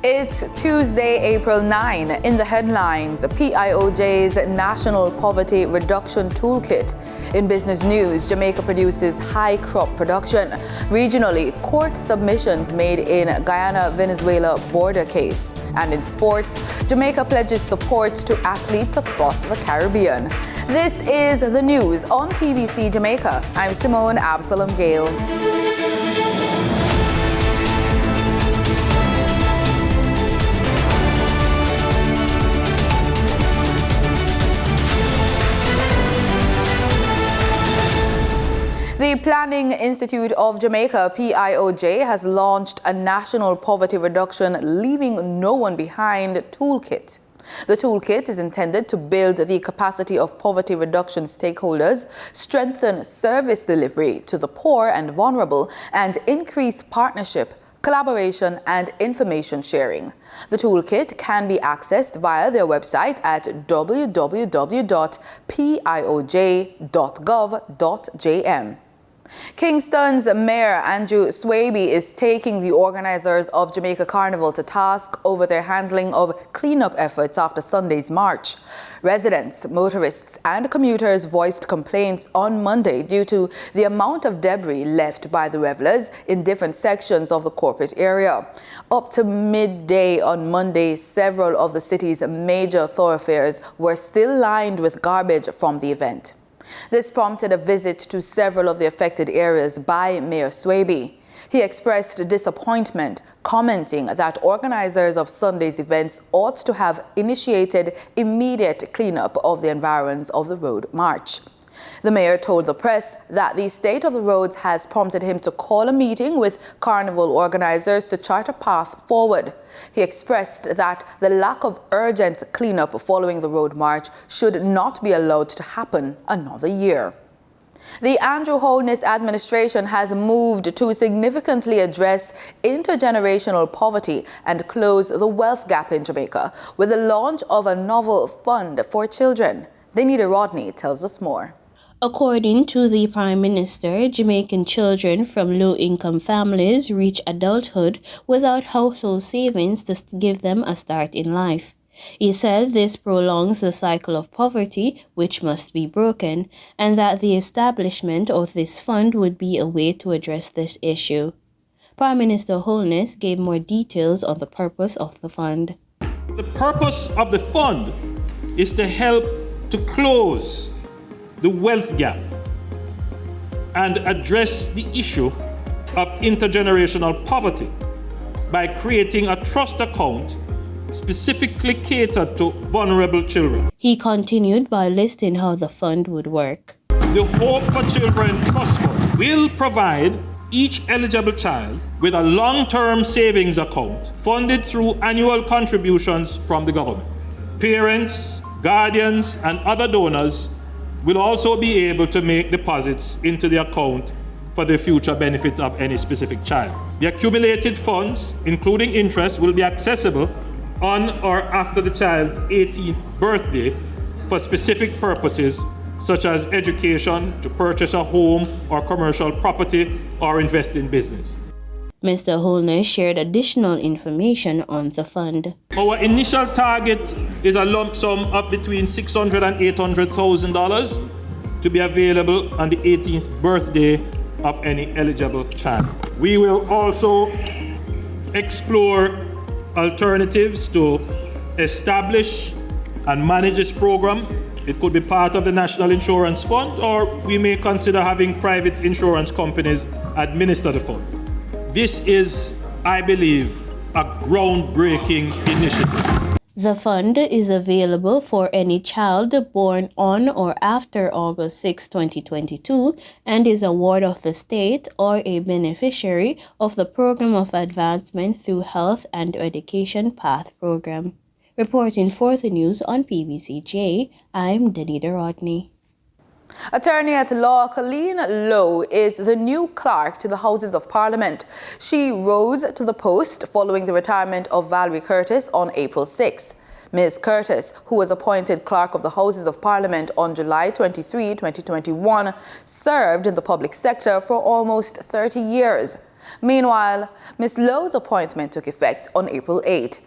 It's Tuesday, April 9. In the headlines, PIOJ's National Poverty Reduction Toolkit. In business news, Jamaica produces high crop production. Regionally, court submissions made in Guyana-Venezuela border case. And in sports, Jamaica pledges support to athletes across the Caribbean. This is the news on PBC Jamaica. I'm Simone Absalom Gale. The Planning Institute of Jamaica, PIOJ, has launched a National Poverty Reduction Leaving No One Behind Toolkit. The toolkit is intended to build the capacity of poverty reduction stakeholders, strengthen service delivery to the poor and vulnerable, and increase partnership, collaboration, and information sharing. The toolkit can be accessed via their website at www.pioj.gov.jm. Kingston's Mayor Andrew Swaby is taking the organizers of Jamaica Carnival to task over their handling of cleanup efforts after Sunday's march. Residents, motorists, and commuters voiced complaints on Monday due to the amount of debris left by the revelers in different sections of the corporate area. Up to midday on Monday, several of the city's major thoroughfares were still lined with garbage from the event. This prompted a visit to several of the affected areas by Mayor Swaby. He expressed disappointment, commenting that organizers of Sunday's events ought to have initiated immediate cleanup of the environs of the road march. The mayor told the press that the state of the roads has prompted him to call a meeting with Carnival organizers to chart a path forward. He expressed that the lack of urgent cleanup following the road march should not be allowed to happen another year. The Andrew Holness administration has moved to significantly address intergenerational poverty and close the wealth gap in Jamaica with the launch of a novel fund for children. Danita Rodney tells us more. According to the Prime Minister, Jamaican children from low-income families reach adulthood without household savings to give them a start in life. He said this prolongs the cycle of poverty, which must be broken, and that the establishment of this fund would be a way to address this issue. Prime Minister Holness gave more details on the purpose of the fund. The purpose of the fund is to help to close the wealth gap and address the issue of intergenerational poverty by creating a trust account specifically catered to vulnerable children. He continued by listing how the fund would work. The Hope for Children Trust Fund will provide each eligible child with a long-term savings account funded through annual contributions from the government. Parents, guardians, and other donors will also be able to make deposits into the account for the future benefit of any specific child. The accumulated funds, including interest, will be accessible on or after the child's 18th birthday for specific purposes such as education, to purchase a home or commercial property, or invest in business. Mr. Holness shared additional information on the fund. Our initial target is a lump sum of between $600,000 and $800,000 to be available on the 18th birthday of any eligible child. We will also explore alternatives to establish and manage this program. It could be part of the National Insurance Fund, or we may consider having private insurance companies administer the fund. This is, I believe, a groundbreaking initiative. The fund is available for any child born on or after August 6, 2022, and is a ward of the state or a beneficiary of the Program of Advancement through Health and Education Path Program. Reporting for the news on PBCJ, I'm Danita Rodney. Attorney at law Colleen Lowe is the new clerk to the Houses of Parliament. She rose to the post following the retirement of Valerie Curtis on April 6. Ms. Curtis, who was appointed Clerk of the Houses of Parliament on July 23, 2021, served in the public sector for almost 30 years. Meanwhile, Ms. Lowe's appointment took effect on April 8.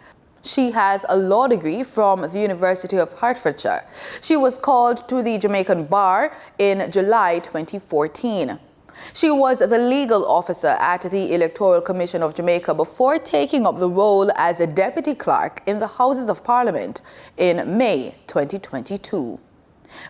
She has a law degree from the University of Hertfordshire. She was called to the Jamaican bar in July 2014. She was the legal officer at the Electoral Commission of Jamaica before taking up the role as a deputy clerk in the Houses of Parliament in May 2022.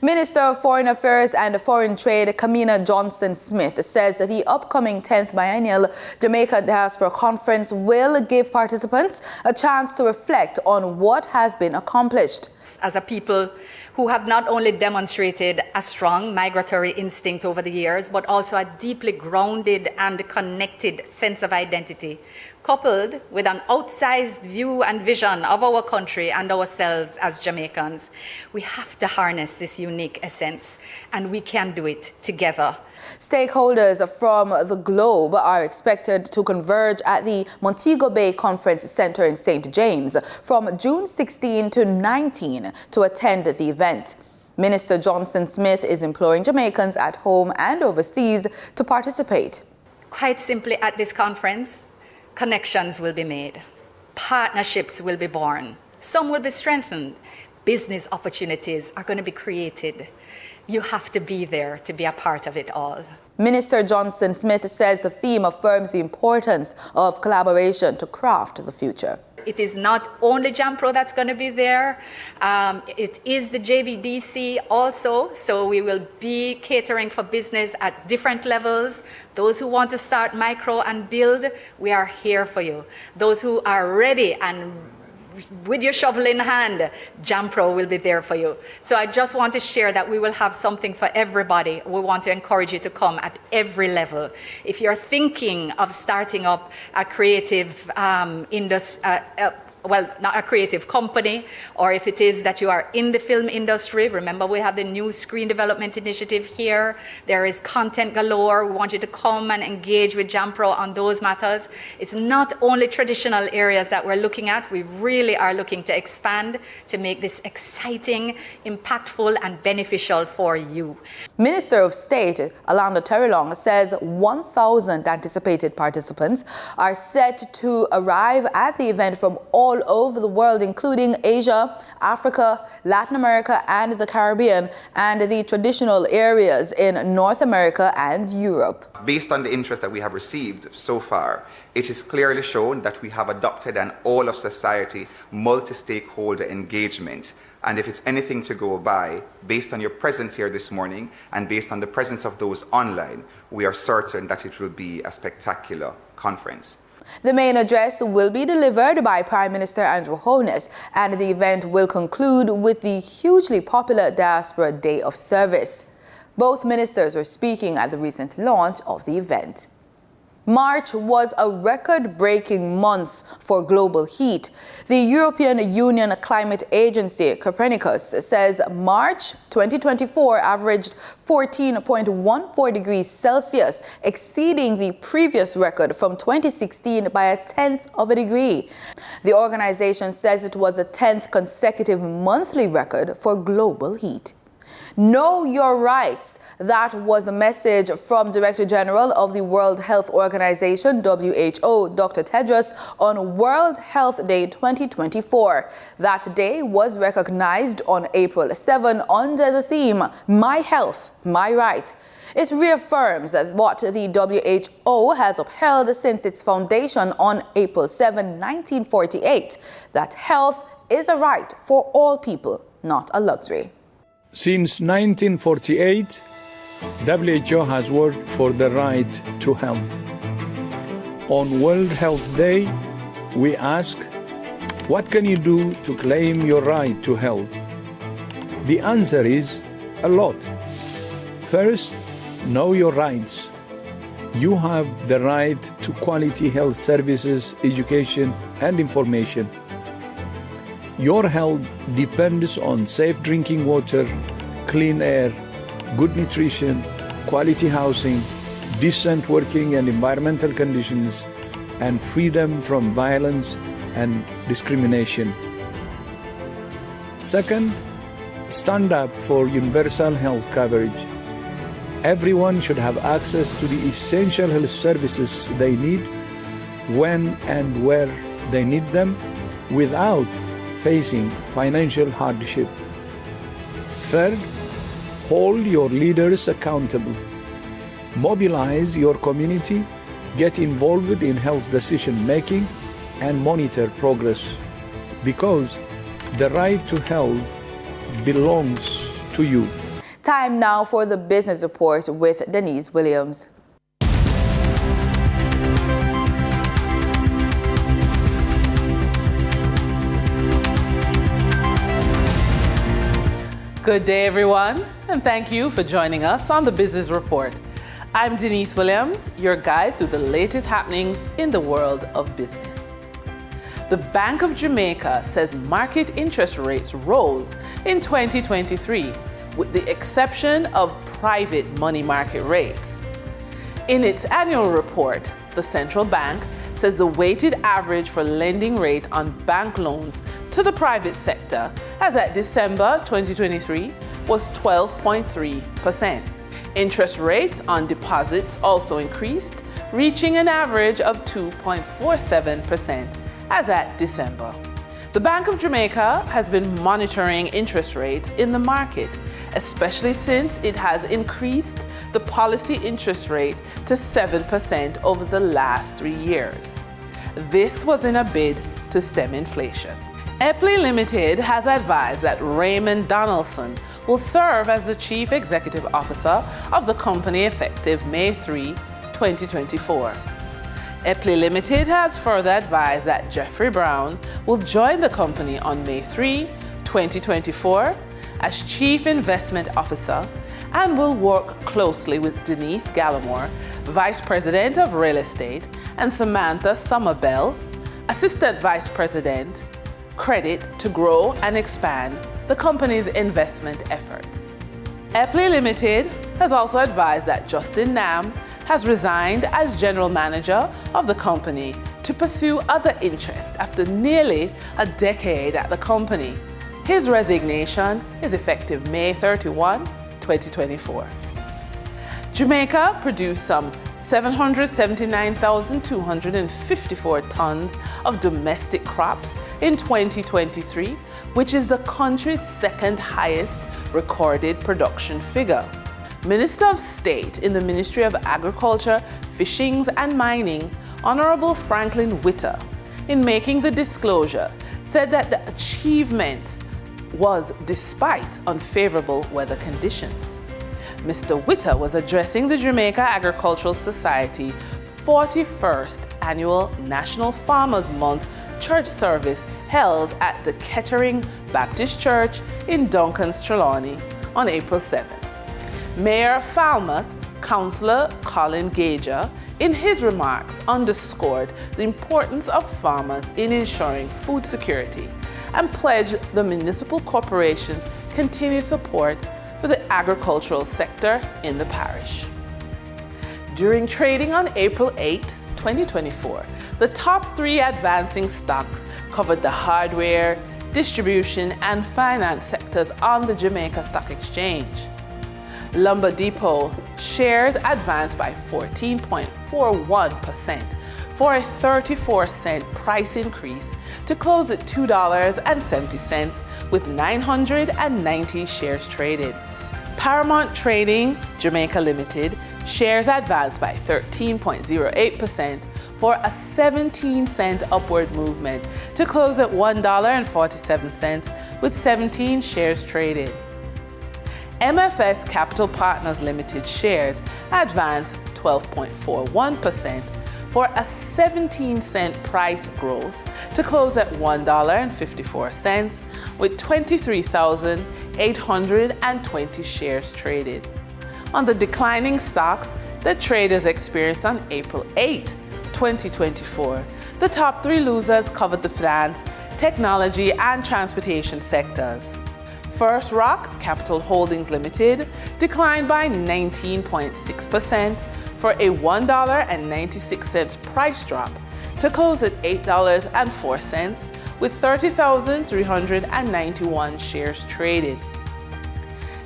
Minister of Foreign Affairs and Foreign Trade Kamina Johnson-Smith says that the upcoming 10th biennial Jamaica Diaspora Conference will give participants a chance to reflect on what has been accomplished. As a people who have not only demonstrated a strong migratory instinct over the years, but also a deeply grounded and connected sense of identity, coupled with an outsized view and vision of our country and ourselves as Jamaicans. We have to harness this unique essence, and we can do it together. Stakeholders from the globe are expected to converge at the Montego Bay Conference Center in St. James from June 16 to 19 to attend the event. Minister Johnson-Smith is imploring Jamaicans at home and overseas to participate. Quite simply, at this conference, connections will be made. Partnerships will be born. Some will be strengthened. Business opportunities are going to be created. You have to be there to be a part of it all. Minister Johnson-Smith says the theme affirms the importance of collaboration to craft the future. It is not only JAMPRO that's going to be there. It is the JBDC also. So we will be catering for business at different levels. Those who want to start micro and build, we are here for you. Those who are ready and with your shovel in hand, JAMPRO will be there for you. So I just want to share that we will have something for everybody. We want to encourage you to come at every level. If you're thinking of starting up a creative not a creative company, or if it is that you are in the film industry, remember we have the new screen development initiative here. There is content galore. We want you to come and engage with JAMPRO on those matters. It's not only traditional areas that we're looking at. We really are looking to expand to make this exciting, impactful, and beneficial for you. Minister of State Alanda Terrelong says 1,000 anticipated participants are set to arrive at the event from all over the world, including Asia, Africa, Latin America, and the Caribbean, and the traditional areas in North America and Europe. Based on the interest that we have received so far, it is clearly shown that we have adopted an all-of-society, multi-stakeholder engagement. And if it's anything to go by, based on your presence here this morning and based on the presence of those online, we are certain that it will be a spectacular conference. The main address will be delivered by Prime Minister Andrew Holness, and the event will conclude with the hugely popular Diaspora Day of Service. Both ministers were speaking at the recent launch of the event. March was a record-breaking month for global heat. The European Union Climate Agency, Copernicus, says March 2024 averaged 14.14 degrees Celsius, exceeding the previous record from 2016 by a tenth of a degree. The organization says it was a 10th consecutive monthly record for global heat. Know your rights. That was a message from Director General of the World Health Organization, WHO, Dr. Tedros, on World Health Day 2024. That day was recognized on April 7 under the theme, My Health, My Right. It reaffirms what the WHO has upheld since its foundation on April 7, 1948, that health is a right for all people, not a luxury. Since 1948, WHO has worked for the right to health. On World Health Day, we ask, what can you do to claim your right to health? The answer is a lot. First, know your rights. You have the right to quality health services, education, and information. Your health depends on safe drinking water, clean air, good nutrition, quality housing, decent working and environmental conditions, and freedom from violence and discrimination. Second, stand up for universal health coverage. Everyone should have access to the essential health services they need when and where they need them without facing financial hardship. Third, hold your leaders accountable. Mobilize your community, get involved in health decision making, and monitor progress, because the right to health belongs to you. Time now for the business report with Denise Williams. Good day, everyone, and thank you for joining us on the Business Report. I'm Denise Williams, your guide through the latest happenings in the world of business. The Bank of Jamaica says market interest rates rose in 2023, with the exception of private money market rates. In its annual report, the central bank says the weighted average for lending rate on bank loans to the private sector as at December 2023 was 12.3%. Interest rates on deposits also increased, reaching an average of 2.47% as at December. The Bank of Jamaica has been monitoring interest rates in the market, especially since it has increased the policy interest rate to 7% over the last 3 years. This was in a bid to stem inflation. Epley Limited has advised that Raymond Donaldson will serve as the Chief Executive Officer of the company effective May 3, 2024. Epley Limited has further advised that Jeffrey Brown will join the company on May 3, 2024 as Chief Investment Officer and will work closely with Denise Gallimore, Vice President of Real Estate, and Samantha Summerbell, Assistant Vice President, Credit, to grow and expand the company's investment efforts. Epley Limited has also advised that Justin Nam has resigned as General Manager of the company to pursue other interests after nearly a decade at the company. His resignation is effective May 31, 2024. Jamaica produced some 779,254 tons of domestic crops in 2023, which is the country's second highest recorded production figure. Minister of State in the Ministry of Agriculture, Fishings and Mining, Honorable Franklin Witter, in making the disclosure, said that the achievement was despite unfavorable weather conditions. Mr. Witter was addressing the Jamaica Agricultural Society 41st Annual National Farmers Month church service held at the Kettering Baptist Church in Duncan's Trelawney on April 7. Mayor Falmouth, Councillor Colin Gager, in his remarks underscored the importance of farmers in ensuring food security and pledged the municipal corporation's continued support for the agricultural sector in the parish. During trading on April 8, 2024, the top 3 advancing stocks covered the hardware, distribution, and finance sectors on the Jamaica Stock Exchange. Lumber Depot shares advanced by 14.41% for a 34-cent price increase to close at $2.70 with 990 shares traded. Paramount Trading Jamaica Limited shares advanced by 13.08% for a 17-cent upward movement to close at $1.47 with 17 shares traded. MFS Capital Partners Limited shares advanced 12.41% for a 17-cent price growth to close at $1.54 with 23,820 shares traded. On the declining stocks that traders experienced on April 8, 2024, the top 3 losers covered the finance, technology, and transportation sectors. First Rock Capital Holdings Limited declined by 19.6% for a $1.96 price drop to close at $8.04 with 30,391 shares traded.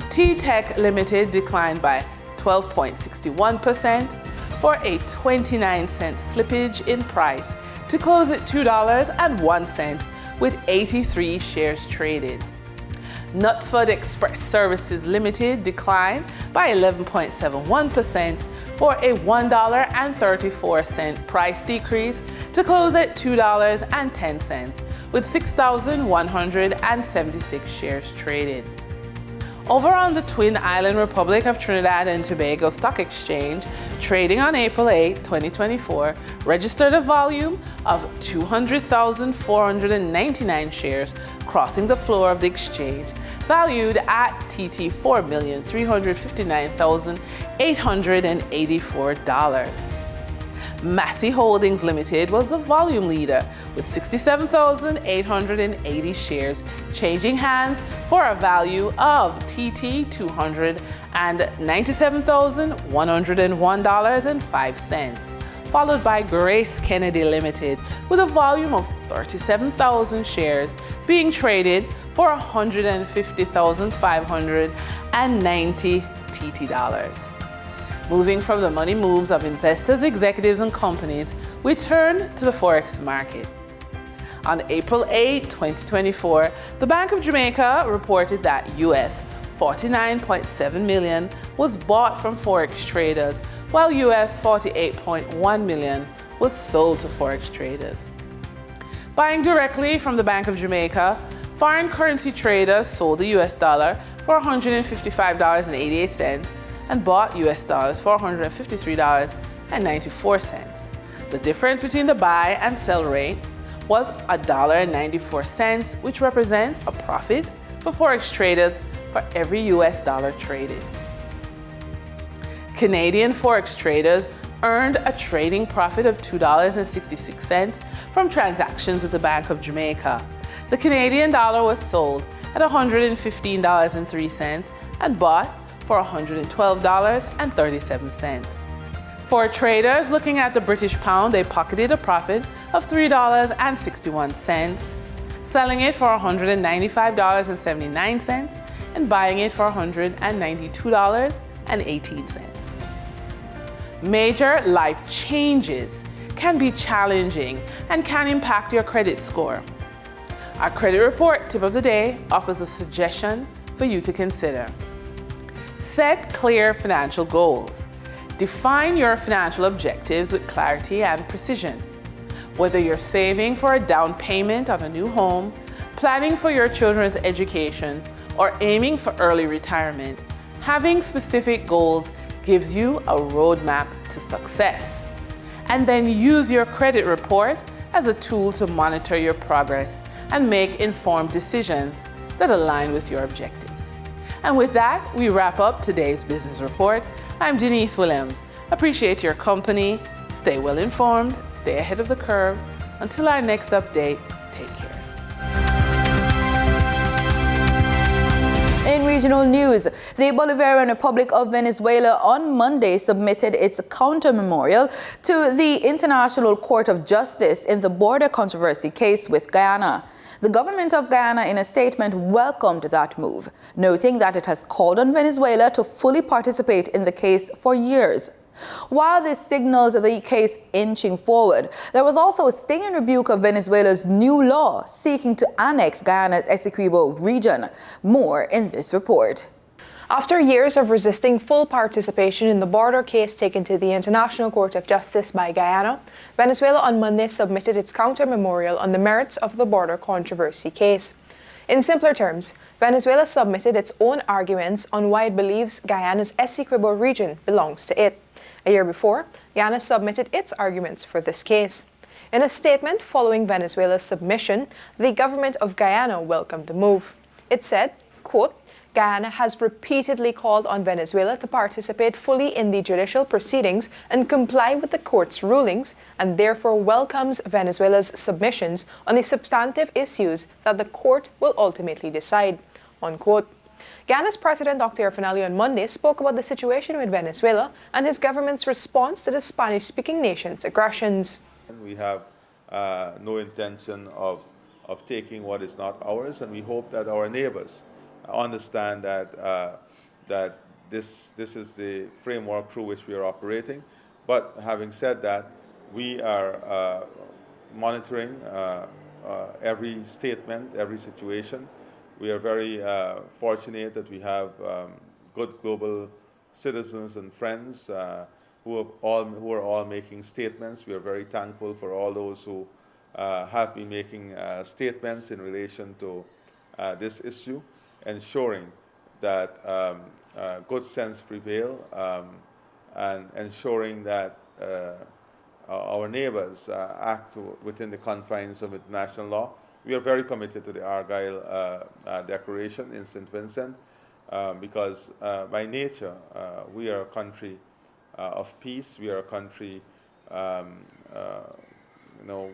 T-Tech Limited declined by 12.61% for a 29-cent slippage in price to close at $2.01 with 83 shares traded. Knutsford Express Services Limited declined by 11.71% for a $1.34 price decrease to close at $2.10 with 6,176 shares traded. Over on the Twin Island Republic of Trinidad and Tobago Stock Exchange, trading on April 8, 2024, registered a volume of 200,499 shares crossing the floor of the exchange, valued at TT $4,359,884. Massey Holdings Limited was the volume leader with 67,880 shares changing hands for a value of TT $297,101.05, followed by Grace Kennedy Limited with a volume of 37,000 shares being traded for $150,590 TT dollars. Moving from the money moves of investors, executives, and companies, we turn to the Forex market. On April 8, 2024, the Bank of Jamaica reported that US $49.7 million was bought from Forex traders, while US $48.1 million was sold to Forex traders. Buying directly from the Bank of Jamaica, foreign currency traders sold the US dollar for $155.88 and bought US dollars for $153.94. The difference between the buy and sell rate was $1.94, which represents a profit for Forex traders for every US dollar traded. Canadian Forex traders earned a trading profit of $2.66 from transactions with the Bank of Jamaica. The Canadian dollar was sold at $115.03 and bought for $112.37. For traders looking at the British pound, they pocketed a profit of $3.61, selling it for $195.79 and buying it for $192.18. Major life changes can be challenging and can impact your credit score. Our credit report tip of the day offers a suggestion for you to consider. Set clear financial goals. Define your financial objectives with clarity and precision. Whether you're saving for a down payment on a new home, planning for your children's education, or aiming for early retirement, having specific goals gives you a roadmap to success. And then use your credit report as a tool to monitor your progress and make informed decisions that align with your objectives. And with that, we wrap up today's business report. I'm Denise Williams. Appreciate your company. Stay well informed, stay ahead of the curve. Until our next update, take care. In regional news, the Bolivarian Republic of Venezuela on Monday submitted its counter memorial to the International Court of Justice in the border controversy case with Guyana. The government of Guyana, in a statement, welcomed that move, noting that it has called on Venezuela to fully participate in the case for years. While this signals the case inching forward, there was also a stinging rebuke of Venezuela's new law seeking to annex Guyana's Essequibo region. More in this report. After years of resisting full participation in the border case taken to the International Court of Justice by Guyana, Venezuela on Monday submitted its counter-memorial on the merits of the border controversy case. In simpler terms, Venezuela submitted its own arguments on why it believes Guyana's Essequibo region belongs to it. A year before, Guyana submitted its arguments for this case. In a statement following Venezuela's submission, the government of Guyana welcomed the move. It said, quote, Guyana has repeatedly called on Venezuela to participate fully in the judicial proceedings and comply with the court's rulings, and therefore welcomes Venezuela's submissions on the substantive issues that the court will ultimately decide, unquote. Guyana's President Dr. Finali on Monday spoke about the situation with Venezuela and his government's response to the Spanish-speaking nation's aggressions. We have no intention of taking what is not ours, and we hope that our neighbors understand that this is the framework through which we are operating. But having said that, we are monitoring every statement, every situation. We are very fortunate that we have good global citizens and friends who are all making statements. We are very thankful for all those who have been making statements in relation to this issue, ensuring that good sense prevail and ensuring that our neighbors act within the confines of international law. We are very committed to the Argyll Declaration in St. Vincent because by nature we are a country of peace. We are a country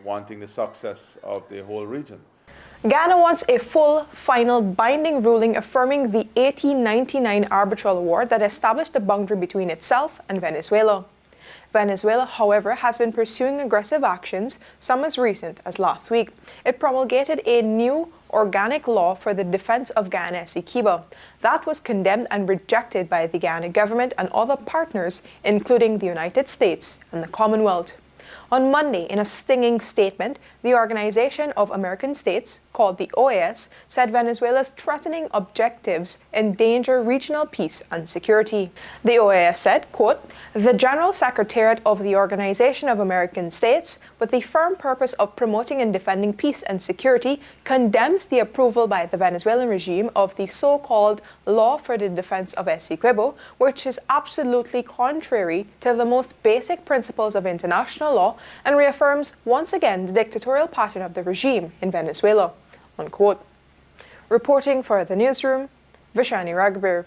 wanting the success of the whole region. Ghana wants a full, final, binding ruling affirming the 1899 arbitral award that established the boundary between itself and Venezuela. Venezuela, however, has been pursuing aggressive actions, some as recent as last week. It promulgated a new organic law for the defense of Ghana Essequibo. That was condemned and rejected by the Ghana government and other partners, including the United States and the Commonwealth. On Monday, in a stinging statement, the Organization of American States, called the OAS, said Venezuela's threatening objectives endanger regional peace and security. The OAS said, quote, "The General Secretariat of the Organization of American States, with the firm purpose of promoting and defending peace and security, condemns the approval by the Venezuelan regime of the so-called Law for the Defense of Essequibo, which is absolutely contrary to the most basic principles of international law and reaffirms once again the dictatorial pattern of the regime in Venezuela," unquote. Reporting for the newsroom, Vishani Ragbir.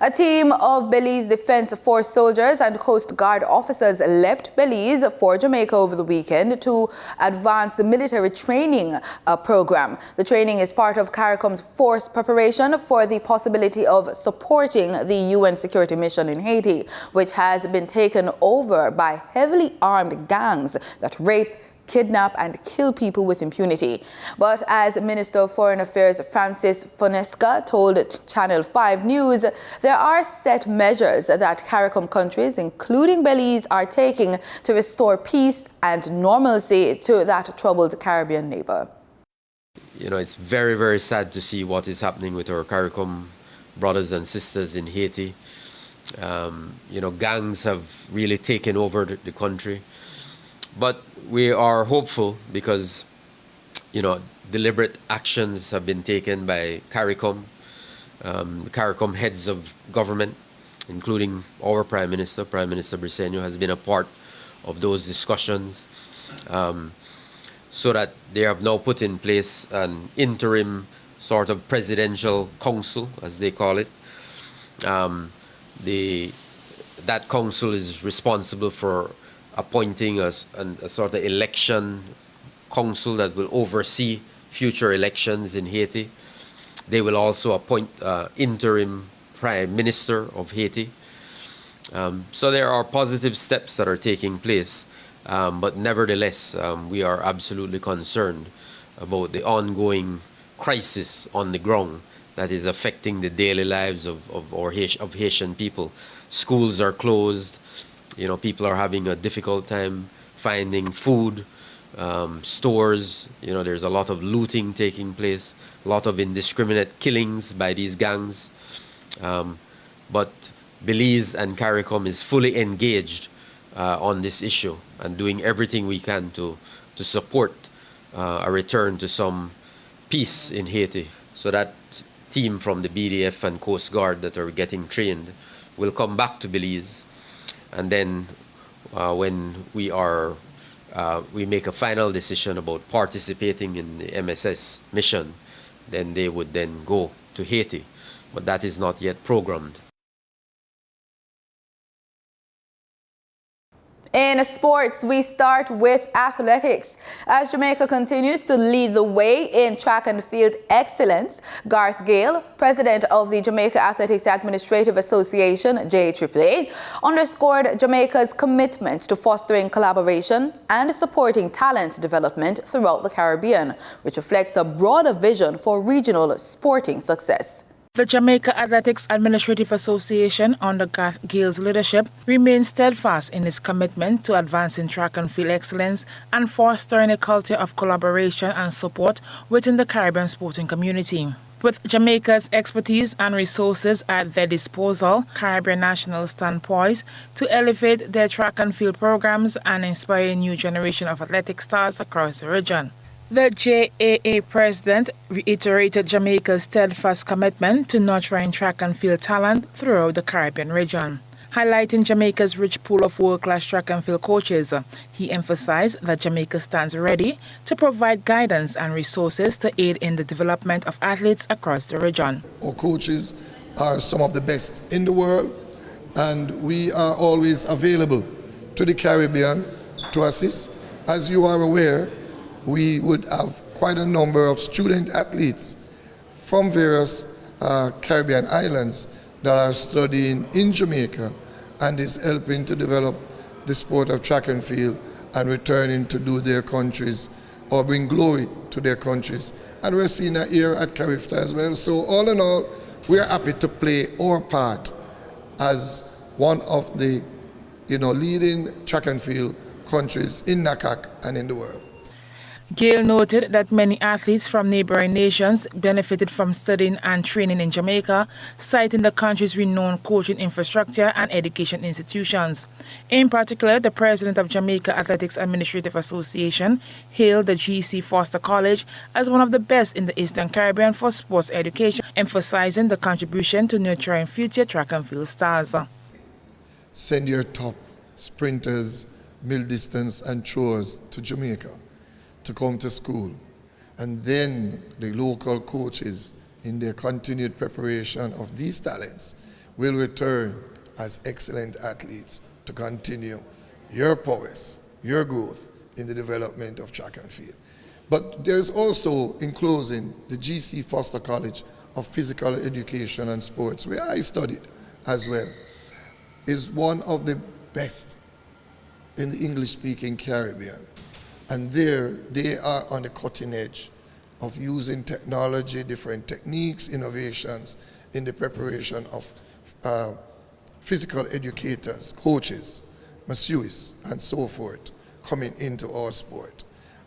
A team of Belize Defense Force soldiers and Coast Guard officers left Belize for Jamaica over the weekend to advance the military training program. The training is part of CARICOM's force preparation for the possibility of supporting the UN security mission in Haiti, which has been taken over by heavily armed gangs that rape, kidnap and kill people with impunity. But as Minister of Foreign Affairs Francis Fonesca told Channel 5 News, there are set measures that CARICOM countries, including Belize, are taking to restore peace and normalcy to that troubled Caribbean neighbor. You know, it's very, very sad to see what is happening with our CARICOM brothers and sisters in Haiti. Gangs have really taken over the country. But we are hopeful because, deliberate actions have been taken by CARICOM, the CARICOM heads of government, including our Prime Minister Briceño, has been a part of those discussions, so that they have now put in place an interim sort of presidential council, as they call it. That council is responsible for appointing a sort of election council that will oversee future elections in Haiti. They will also appoint interim Prime Minister of Haiti. So there are positive steps that are taking place, but nevertheless, we are absolutely concerned about the ongoing crisis on the ground that is affecting the daily lives of Haitian people. Schools are closed. People are having a difficult time finding food, stores. There's a lot of looting taking place, a lot of indiscriminate killings by these gangs. But Belize and CARICOM is fully engaged on this issue and doing everything we can to support a return to some peace in Haiti. So that team from the BDF and Coast Guard that are getting trained will come back to Belize. And then when we make a final decision about participating in the MSS mission, then they would then go to Haiti. But that is not yet programmed. In sports, we start with athletics. As Jamaica continues to lead the way in track and field excellence, Garth Gale, president of the Jamaica Athletics Administrative Association, JAAA, underscored Jamaica's commitment to fostering collaboration and supporting talent development throughout the Caribbean, which reflects a broader vision for regional sporting success. The Jamaica Athletics Administrative Association, under Garth Gill's leadership, remains steadfast in its commitment to advancing track and field excellence and fostering a culture of collaboration and support within the Caribbean sporting community. With Jamaica's expertise and resources at their disposal, Caribbean nationals stand poised to elevate their track and field programs and inspire a new generation of athletic stars across the region. The JAA president reiterated Jamaica's steadfast commitment to nurturing track and field talent throughout the Caribbean region. Highlighting Jamaica's rich pool of world-class track and field coaches, he emphasized that Jamaica stands ready to provide guidance and resources to aid in the development of athletes across the region. Our coaches are some of the best in the world, and we are always available to the Caribbean to assist. As you are aware, we would have quite a number of student athletes from various Caribbean islands that are studying in Jamaica and is helping to develop the sport of track and field and returning to do their countries or bring glory to their countries. And we're seeing that here at Carifta as well. So all in all, we're happy to play our part as one of the leading track and field countries in NACAC and in the world. Gill noted that many athletes from neighboring nations benefited from studying and training in Jamaica, citing the country's renowned coaching infrastructure and education institutions. In particular, the president of Jamaica Athletics Administrative Association hailed the GC Foster College as one of the best in the Eastern Caribbean for sports education, emphasizing the contribution to nurturing future track and field stars. Send your top sprinters, middle distance and throwers to Jamaica to come to school, and then the local coaches in their continued preparation of these talents will return as excellent athletes to continue your prowess, your growth in the development of track and field. But there's also, in closing, the GC Foster College of Physical Education and Sports, where I studied as well, is one of the best in the English-speaking Caribbean. And there, they are on the cutting edge of using technology, different techniques, innovations in the preparation of physical educators, coaches, masseuses, and so forth, coming into our sport.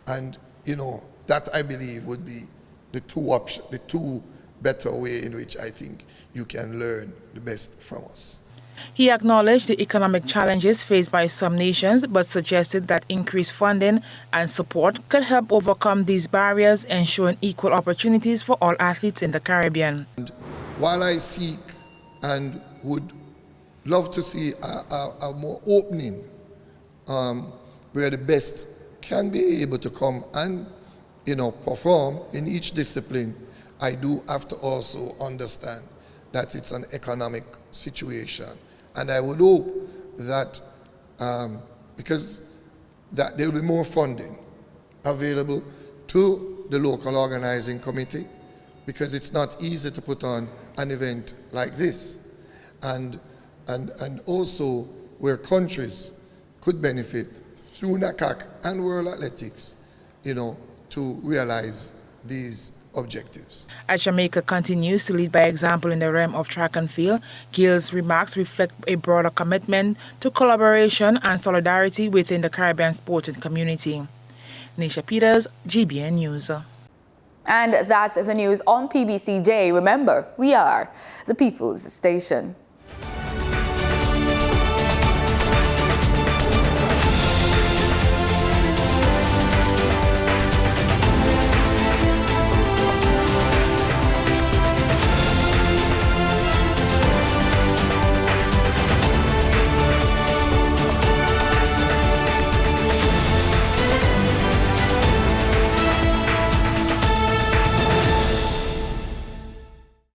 And, that I believe would be the two better way in which I think you can learn the best from us. He acknowledged the economic challenges faced by some nations, but suggested that increased funding and support could help overcome these barriers, ensuring equal opportunities for all athletes in the Caribbean. And while I seek and would love to see a more opening where the best can be able to come and perform in each discipline, I do have to also understand that it's an economic situation. And I would hope that because there will be more funding available to the local organizing committee, because it's not easy to put on an event like this. And also where countries could benefit through NACAC and World Athletics, to realize these objectives. As Jamaica continues to lead by example in the realm of track and field, Gill's remarks reflect a broader commitment to collaboration and solidarity within the Caribbean sporting community. Nisha Peters, GBN News. And that's the news on PBCJ. Remember, we are the People's Station.